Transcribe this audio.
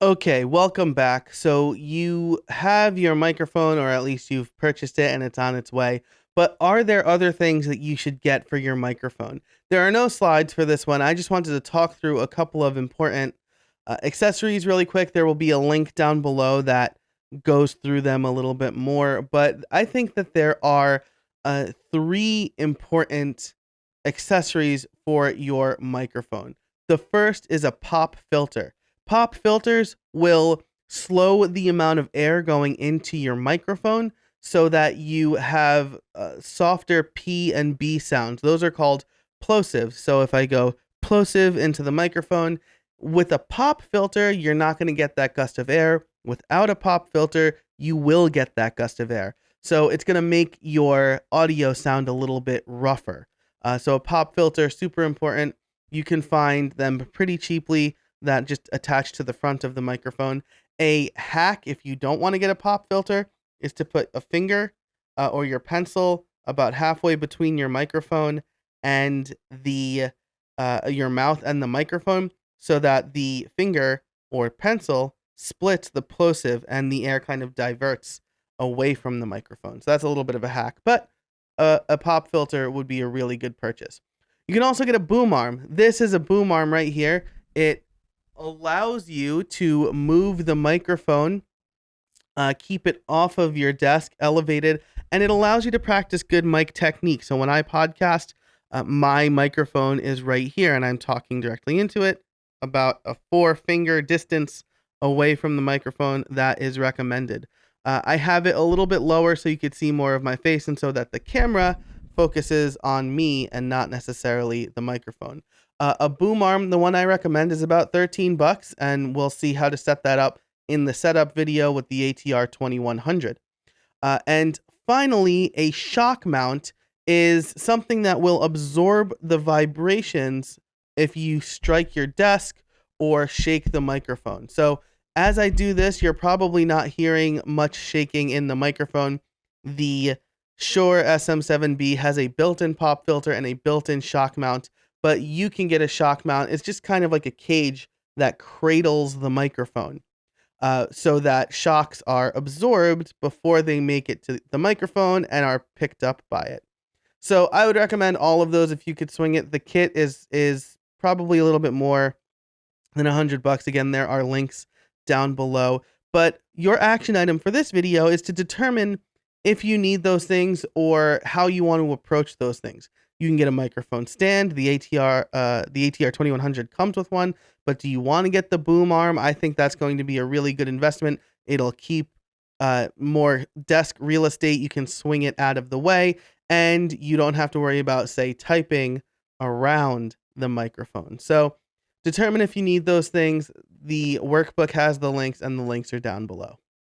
Okay, welcome back. So you have your microphone, or at least you've purchased it and it's on its way. But are there other things that you should get for your microphone? There are no slides for this one. I just wanted to talk through a couple of important accessories really quick. There will be a link down below that goes through them a little bit more. But I think that there are three important accessories for your microphone. The first is a pop filter. Pop filters will slow the amount of air going into your microphone so that you have softer P and B sounds. Those are called plosives. So if I go plosive into the microphone, with a pop filter, you're not going to get that gust of air. Without a pop filter, you will get that gust of air. So it's going to make your audio sound a little bit rougher. So a pop filter, super important. You can find them pretty cheaply that just attach to the front of the microphone. A hack, if you don't want to get a pop filter, is to put a finger or your pencil about halfway between your microphone and the your mouth and the microphone, so that the finger or pencil splits the plosive and the air kind of diverts away from the microphone. So that's a little bit of a hack, but a pop filter would be a really good purchase. You can also get a boom arm. This is a boom arm right here. It allows you to move the microphone, keep it off of your desk, elevated, and it allows you to practice good mic technique. So when I podcast, my microphone is right here, and I'm talking directly into it, about a 4-finger distance away from the microphone. That is recommended. I have it a little bit lower so you could see more of my face, and so that the camera focuses on me and not necessarily the microphone. A boom arm, the one I recommend, is about $13, and we'll see how to set that up in the setup video with the ATR 2100. And finally, a shock mount is something that will absorb the vibrations if you strike your desk or shake the microphone. So as I do this, you're probably not hearing much shaking in the microphone. The Shure SM7B has a built-in pop filter and a built-in shock mount, but you can get a shock mount. It's just kind of like a cage that cradles the microphone, so that shocks are absorbed before they make it to the microphone and are picked up by it. So I would recommend all of those if you could swing it. The kit is probably a little bit more than $100. Again, there are links down below. But your action item for this video is to determine if you need those things or how you want to approach those things. You can get a microphone stand. The ATR 2100 comes with one. But do you want to get the boom arm? I think that's going to be a really good investment. It'll keep more desk real estate. You can swing it out of the way, and you don't have to worry about, say, typing around the microphone. So determine if you need those things. The workbook has the links, and the links are down below.